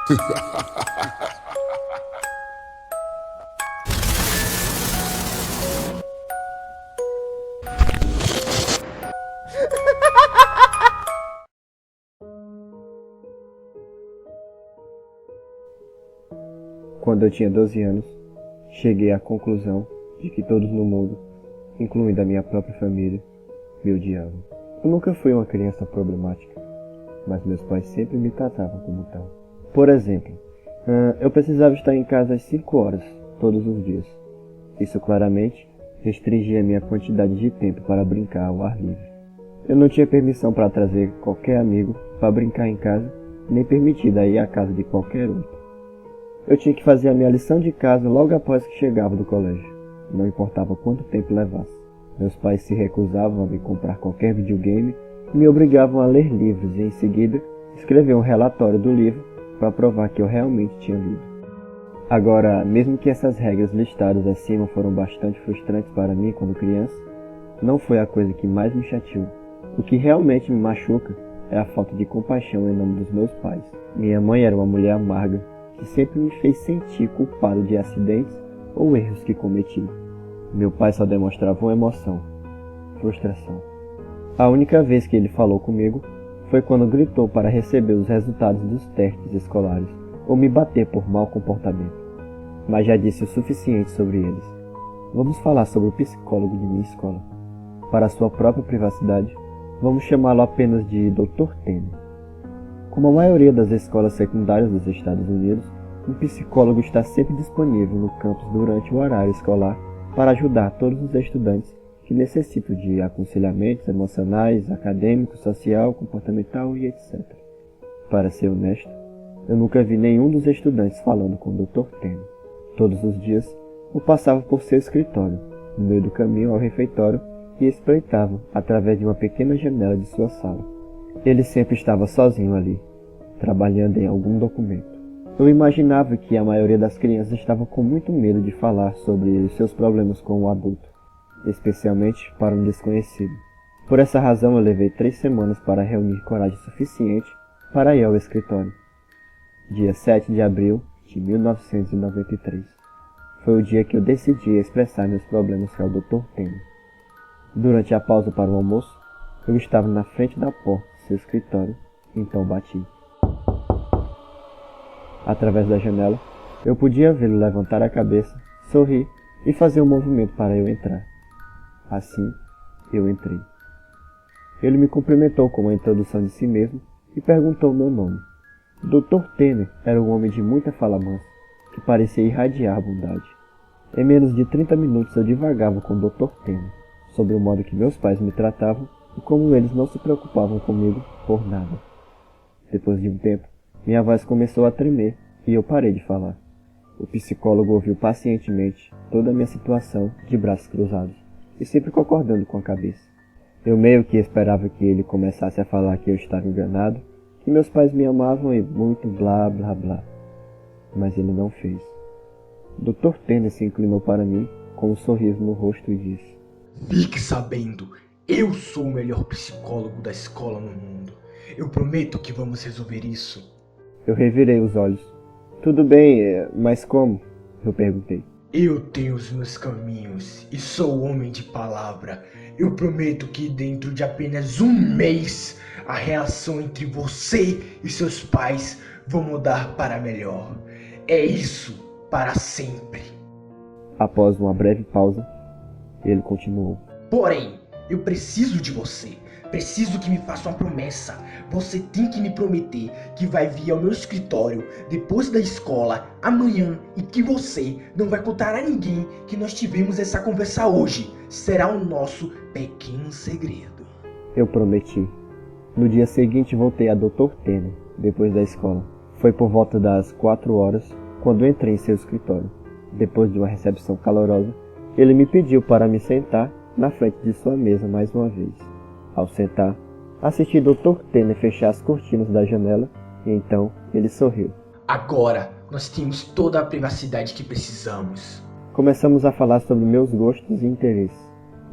Quando eu tinha 12 anos, cheguei à conclusão de que todos no mundo, incluindo a minha própria família, me odiavam. Eu nunca fui uma criança problemática, mas meus pais sempre me tratavam como tal. Por exemplo, eu precisava estar em casa às 5 horas, todos os dias. Isso claramente restringia minha quantidade de tempo para brincar ao ar livre. Eu não tinha permissão para trazer qualquer amigo para brincar em casa, nem permitida ir à casa de qualquer outro. Eu tinha que fazer a minha lição de casa logo após que chegava do colégio, não importava quanto tempo levasse. Meus pais se recusavam a me comprar qualquer videogame e me obrigavam a ler livros e, em seguida, escrever um relatório do livro para provar que eu realmente tinha lido. Agora, mesmo que essas regras listadas acima foram bastante frustrantes para mim quando criança, não foi a coisa que mais me chateou. O que realmente me machuca é a falta de compaixão em nome dos meus pais. Minha mãe era uma mulher amarga, que sempre me fez sentir culpado de acidentes ou erros que cometi. Meu pai só demonstrava uma emoção: frustração. A única vez que ele falou comigo foi quando gritou para receber os resultados dos testes escolares ou me bater por mau comportamento. Mas já disse o suficiente sobre eles. Vamos falar sobre o psicólogo de minha escola. Para sua própria privacidade, vamos chamá-lo apenas de Dr. Tanner. Como a maioria das escolas secundárias dos Estados Unidos, um psicólogo está sempre disponível no campus durante o horário escolar para ajudar todos os estudantes que necessitam de aconselhamentos emocionais, acadêmicos, social, comportamental e etc. Para ser honesto, eu nunca vi nenhum dos estudantes falando com o Dr. Tanner. Todos os dias, eu passava por seu escritório, no meio do caminho ao refeitório, e espreitava através de uma pequena janela de sua sala. Ele sempre estava sozinho ali, trabalhando em algum documento. Eu imaginava que a maioria das crianças estava com muito medo de falar sobre seus problemas com o adulto, especialmente para um desconhecido. Por essa razão eu levei 3 semanas para reunir coragem suficiente para ir ao escritório. Dia 7 de abril de 1993. Foi o dia que eu decidi expressar meus problemas ao Dr. Tanner. Durante a pausa para o almoço, eu estava na frente da porta do seu escritório, então bati. Através da janela, eu podia vê-lo levantar a cabeça, sorrir e fazer um movimento para eu entrar. Assim, eu entrei. Ele me cumprimentou com uma introdução de si mesmo e perguntou meu nome. Dr. Tanner era um homem de muita fala mansa, que parecia irradiar bondade. Em menos de 30 minutos eu divagava com o Dr. Tanner sobre o modo que meus pais me tratavam e como eles não se preocupavam comigo por nada. Depois de um tempo, minha voz começou a tremer e eu parei de falar. O psicólogo ouviu pacientemente toda a minha situação de braços cruzados e sempre concordando com a cabeça. Eu meio que esperava que ele começasse a falar que eu estava enganado, que meus pais me amavam e muito blá blá blá. Mas ele não fez. Dr. Tanner se inclinou para mim com um sorriso no rosto e disse: Fique sabendo, eu sou o melhor psicólogo da escola no mundo. Eu prometo que vamos resolver isso. Eu revirei os olhos. Tudo bem, mas como? Eu perguntei. Eu tenho os meus caminhos e sou homem de palavra. Eu prometo que dentro de apenas um mês, a relação entre você e seus pais vai mudar para melhor. É isso para sempre. Após uma breve pausa, ele continuou. Porém, eu preciso de você. Preciso que me faça uma promessa. Você tem que me prometer que vai vir ao meu escritório depois da escola amanhã e que você não vai contar a ninguém que nós tivemos essa conversa hoje. Será o nosso pequeno segredo. Eu prometi. No dia seguinte voltei a Dr. Tanner, depois da escola. Foi por volta das 4 horas quando entrei em seu escritório. Depois de uma recepção calorosa, ele me pediu para me sentar na frente de sua mesa mais uma vez. Ao sentar, assisti Dr. Tanner fechar as cortinas da janela e então ele sorriu. Agora nós temos toda a privacidade que precisamos. Começamos a falar sobre meus gostos e interesses,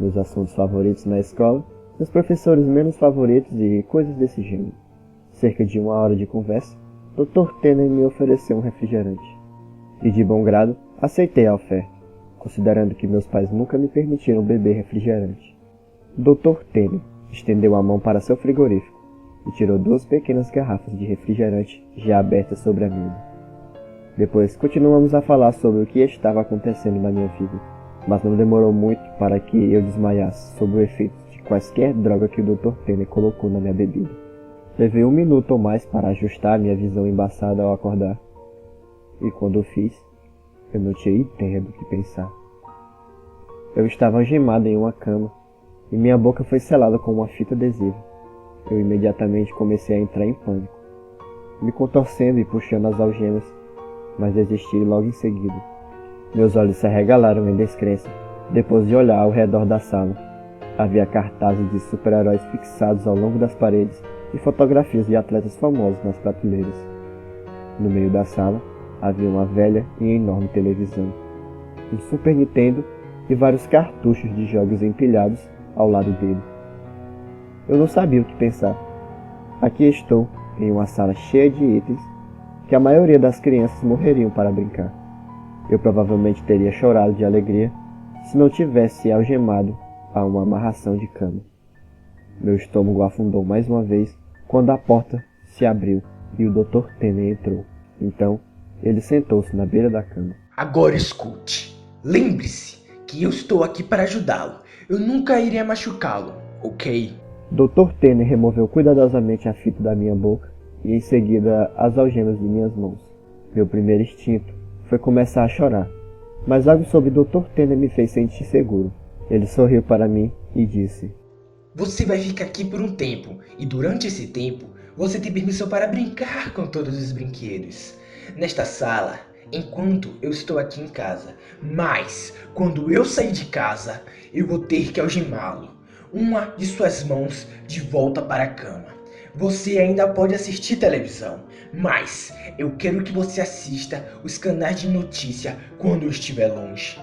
meus assuntos favoritos na escola, meus professores menos favoritos e coisas desse gênero. Cerca de 1 hora de conversa, Dr. Tanner me ofereceu um refrigerante. E de bom grado, aceitei a oferta, considerando que meus pais nunca me permitiram beber refrigerante. Dr. Tanner estendeu a mão para seu frigorífico e tirou 2 pequenas garrafas de refrigerante já abertas sobre a mesa. Depois continuamos a falar sobre o que estava acontecendo na minha vida, mas não demorou muito para que eu desmaiasse sob o efeito de quaisquer droga que o Dr. Tanner colocou na minha bebida. Levei 1 minuto ou mais para ajustar minha visão embaçada ao acordar, e quando o fiz, eu não tinha ideia do que pensar. Eu estava algemado em uma cama, e minha boca foi selada com uma fita adesiva. Eu imediatamente comecei a entrar em pânico, me contorcendo e puxando as algemas, mas desisti logo em seguida. Meus olhos se arregalaram em descrença, depois de olhar ao redor da sala. Havia cartazes de super-heróis fixados ao longo das paredes e fotografias de atletas famosos nas prateleiras. No meio da sala, havia uma velha e enorme televisão, um Super Nintendo e vários cartuchos de jogos empilhados ao lado dele. Eu não sabia o que pensar. Aqui estou, em uma sala cheia de itens, que a maioria das crianças morreriam para brincar. Eu provavelmente teria chorado de alegria se não tivesse algemado a uma amarração de cama. Meu estômago afundou mais uma vez quando a porta se abriu e o Dr. Tanner entrou. Então, ele sentou-se na beira da cama. Agora escute. Lembre-se que eu estou aqui para ajudá-lo. Eu nunca irei machucá-lo, ok? Dr. Tanner removeu cuidadosamente a fita da minha boca e em seguida as algemas de minhas mãos. Meu primeiro instinto foi começar a chorar, mas algo sobre Dr. Tanner me fez sentir seguro. Ele sorriu para mim e disse: Você vai ficar aqui por um tempo, e durante esse tempo, você tem permissão para brincar com todos os brinquedos nesta sala, enquanto eu estou aqui em casa. Mas, quando eu sair de casa, eu vou ter que algemá-lo, uma de suas mãos de volta para a cama. Você ainda pode assistir televisão, mas eu quero que você assista os canais de notícia quando eu estiver longe.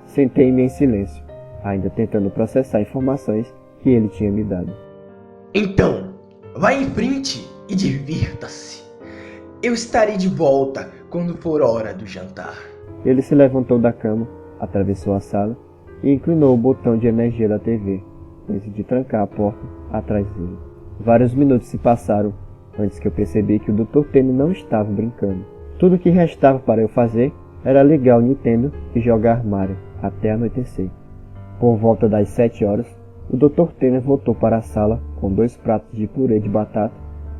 Sentei-me em silêncio, ainda tentando processar informações que ele tinha me dado. Então, vá em frente e divirta-se. Eu estarei de volta quando for hora do jantar. Ele se levantou da cama, atravessou a sala e inclinou o botão de energia da TV, antes de trancar a porta atrás dele. Vários minutos se passaram antes que eu percebi que o Dr. Tanner não estava brincando. Tudo o que restava para eu fazer era ligar o Nintendo e jogar Mario até anoitecer. Por volta das 7 horas, o Dr. Tanner voltou para a sala com 2 pratos de purê de batata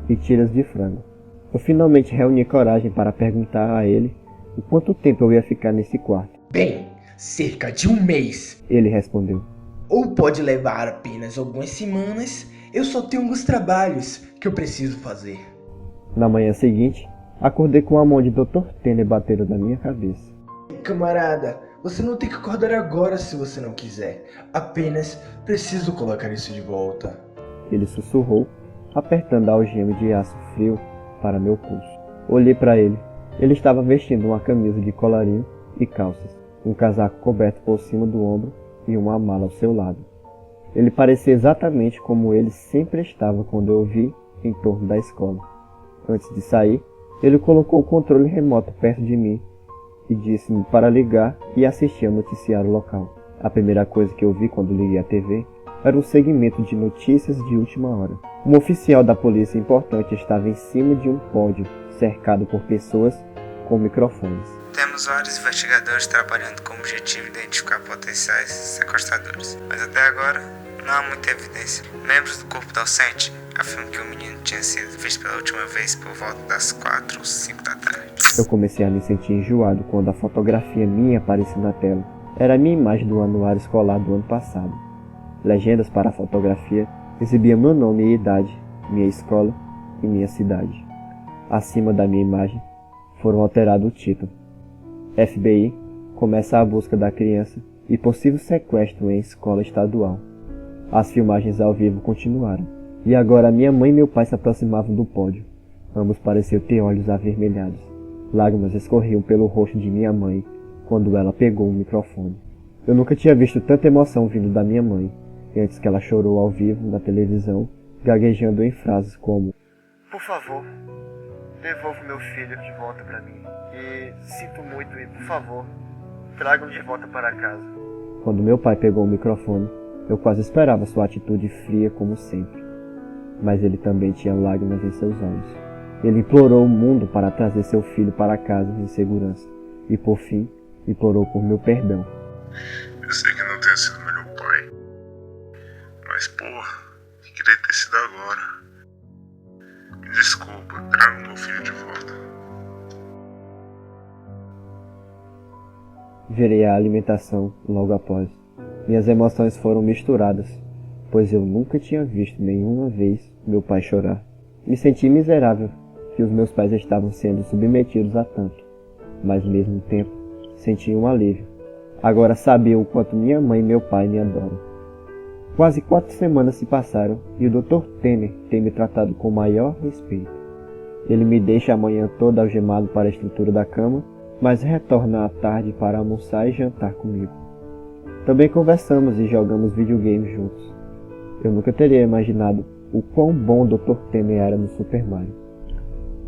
e tiras de frango. Eu finalmente reuni coragem para perguntar a ele o quanto tempo eu ia ficar nesse quarto. Bem, cerca de 1 mês. Ele respondeu. Ou pode levar apenas algumas semanas. Eu só tenho alguns trabalhos que eu preciso fazer. Na manhã seguinte, acordei com a mão de Dr. Tanner batendo na minha cabeça. Camarada, você não tem que acordar agora se você não quiser. Apenas preciso colocar isso de volta. Ele sussurrou, apertando a algema de aço frio para meu pulso. Olhei para ele. Ele estava vestindo uma camisa de colarinho e calças, um casaco coberto por cima do ombro e uma mala ao seu lado. Ele parecia exatamente como ele sempre estava quando eu o vi em torno da escola. Antes de sair, ele colocou o controle remoto perto de mim e disse-me para ligar e assistir ao noticiário local. A primeira coisa que eu vi quando liguei a TV era um segmento de notícias de última hora. Um oficial da polícia importante estava em cima de um pódio, cercado por pessoas com microfones. Temos vários investigadores trabalhando com o objetivo de identificar potenciais sequestradores, mas até agora não há muita evidência. Membros do corpo docente afirmam que o menino tinha sido visto pela última vez por volta das 4 ou 5 da tarde. Eu comecei a me sentir enjoado quando a fotografia minha apareceu na tela. Era a minha imagem do anuário escolar do ano passado. Legendas para a fotografia exibiam meu nome e idade, minha escola e minha cidade. Acima da minha imagem foram alterados o título: FBI começa a busca da criança e possível sequestro em escola estadual. As filmagens ao vivo continuaram, e agora minha mãe e meu pai se aproximavam do pódio. Ambos pareciam ter olhos avermelhados. Lágrimas escorriam pelo rosto de minha mãe quando ela pegou o microfone. Eu nunca tinha visto tanta emoção vindo da minha mãe, antes que ela chorou ao vivo na televisão, gaguejando em frases como: Por favor, devolva meu filho de volta para mim. E sinto muito e, por favor, tragam de volta para casa. Quando meu pai pegou o microfone, eu quase esperava sua atitude fria como sempre. Mas ele também tinha lágrimas em seus olhos. Ele implorou o mundo para trazer seu filho para casa em segurança. E por fim, implorou por meu perdão. Eu sei que não tenha sido o melhor pai. Mas, queria ter sido agora. Me desculpa, traga meu filho de volta. Virei à alimentação logo após. Minhas emoções foram misturadas, pois eu nunca tinha visto nenhuma vez meu pai chorar. Me senti miserável que os meus pais estavam sendo submetidos a tanto, mas ao mesmo tempo senti um alívio. Agora sabia o quanto minha mãe e meu pai me adoram. Quase 4 semanas se passaram e o Dr. Tanner tem me tratado com o maior respeito. Ele me deixa a manhã toda algemado para a estrutura da cama, mas retorna à tarde para almoçar e jantar comigo. Também conversamos e jogamos videogames juntos. Eu nunca teria imaginado o quão bom o Dr. Tanner era no Super Mario.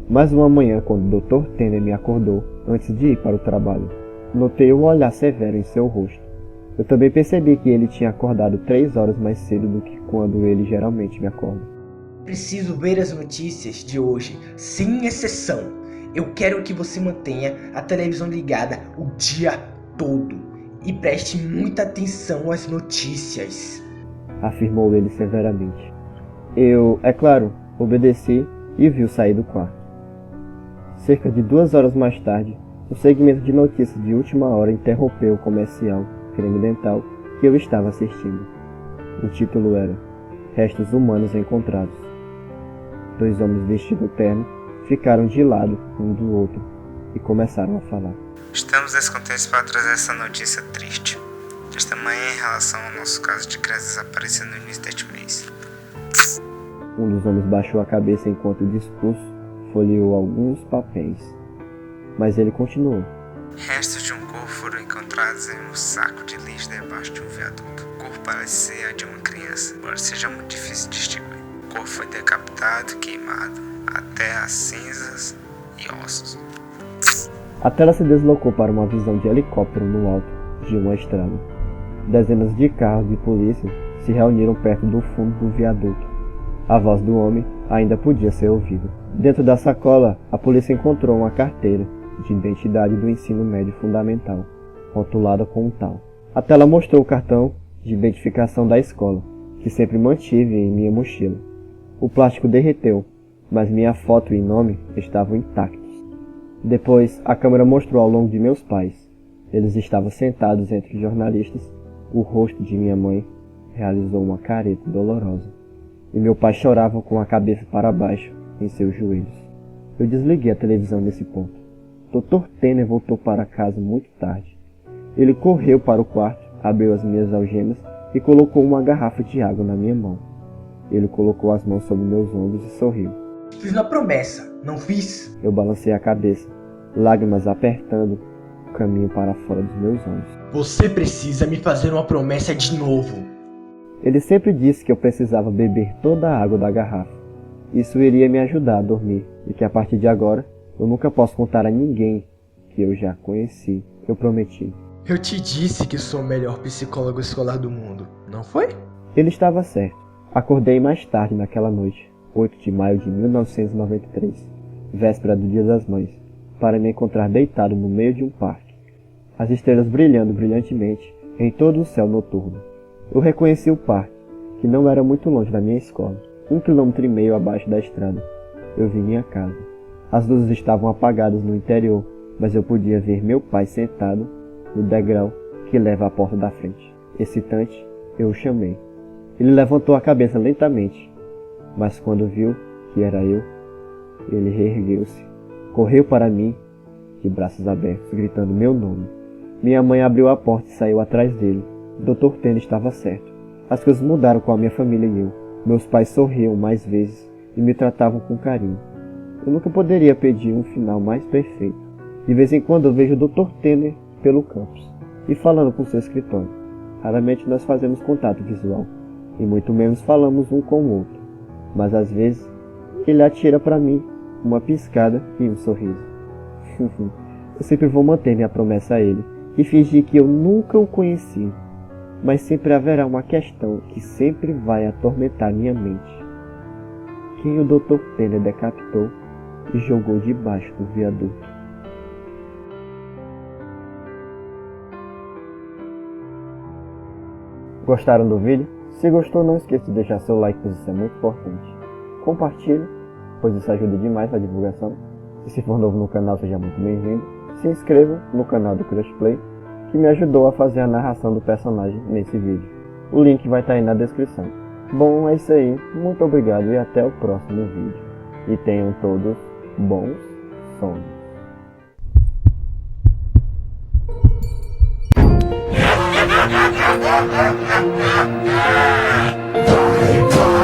Mas uma manhã, quando o Dr. Tanner me acordou, antes de ir para o trabalho, notei um olhar severo em seu rosto. Eu também percebi que ele tinha acordado 3 horas mais cedo do que quando ele geralmente me acorda. Preciso ver as notícias de hoje, sem exceção. Eu quero que você mantenha a televisão ligada o dia todo e preste muita atenção às notícias, afirmou ele severamente. Eu, é claro, obedeci e vi-o sair do quarto. Cerca de 2 horas mais tarde, o segmento de notícias de última hora interrompeu o comercial creme dental que eu estava assistindo. O título era Restos Humanos Encontrados. 2 homens vestidos terno ficaram de lado um do outro e começaram a falar. Estamos descontentes para trazer essa notícia triste desta manhã em relação ao nosso caso de criança desaparecida no início deste mês. Um dos homens baixou a cabeça enquanto o discurso folheou alguns papéis. Mas ele continuou. Restos de um corpo foram encontrados em um saco de lixo debaixo de um viaduto. O corpo parece ser de uma criança, embora seja muito difícil de distinguir. O corpo foi decapitado, queimado, até as cinzas e ossos. A tela se deslocou para uma visão de helicóptero no alto de uma estrada. Dezenas de carros de polícia se reuniram perto do fundo do viaduto. A voz do homem ainda podia ser ouvida. Dentro da sacola, a polícia encontrou uma carteira de identidade do ensino médio fundamental, rotulada com um tal. A tela mostrou o cartão de identificação da escola, que sempre mantive em minha mochila. O plástico derreteu, mas minha foto e nome estavam intactos. Depois, a câmera mostrou ao longo de meus pais. Eles estavam sentados entre jornalistas. O rosto de minha mãe realizou uma careta dolorosa, e meu pai chorava com a cabeça para baixo em seus joelhos. Eu desliguei a televisão nesse ponto. Dr. Tanner voltou para casa muito tarde. Ele correu para o quarto, abriu as minhas algemas e colocou uma garrafa de água na minha mão. Ele colocou as mãos sobre meus ombros e sorriu. Fiz uma promessa, não fiz? Eu balancei a cabeça, lágrimas apertando o caminho para fora dos meus olhos. Você precisa me fazer uma promessa de novo. Ele sempre disse que eu precisava beber toda a água da garrafa. Isso iria me ajudar a dormir e que a partir de agora eu nunca posso contar a ninguém que eu já conheci. Eu prometi. Eu te disse que sou o melhor psicólogo escolar do mundo, não foi? Ele estava certo. Acordei mais tarde naquela noite, 8 de maio de 1993, véspera do Dia das Mães, para me encontrar deitado no meio de um parque, as estrelas brilhando brilhantemente em todo o céu noturno. Eu reconheci o parque, que não era muito longe da minha escola, 1,5 km abaixo da estrada. Eu vi minha casa. As luzes estavam apagadas no interior, mas eu podia ver meu pai sentado no degrau que leva à porta da frente. Excitante, eu o chamei. Ele levantou a cabeça lentamente, mas quando viu que era eu, ele reergueu-se, correu para mim, de braços abertos, gritando meu nome. Minha mãe abriu a porta e saiu atrás dele. Dr. Tanner estava certo. As coisas mudaram com a minha família e eu. Meus pais sorriam mais vezes e me tratavam com carinho. Eu nunca poderia pedir um final mais perfeito. De vez em quando eu vejo o Dr. Tanner pelo campus e falando com seu escritório. Raramente nós fazemos contato visual e muito menos falamos um com o outro. Mas às vezes ele atira para mim uma piscada e um sorriso. Eu sempre vou manter minha promessa a ele e fingir que eu nunca o conheci, mas sempre haverá uma questão que sempre vai atormentar minha mente. Quem o Dr. Penner decapitou e jogou debaixo do viaduto? Gostaram do vídeo? Se gostou, não esqueça de deixar seu like, pois isso é muito importante. Compartilhe, pois isso ajuda demais na divulgação. E se for novo no canal, seja muito bem-vindo. Se inscreva no canal do Crush Play, que me ajudou a fazer a narração do personagem nesse vídeo. O link vai estar aí na descrição. Bom, é isso aí. Muito obrigado e até o próximo vídeo. E tenham todos bons sonhos. Vai, vai.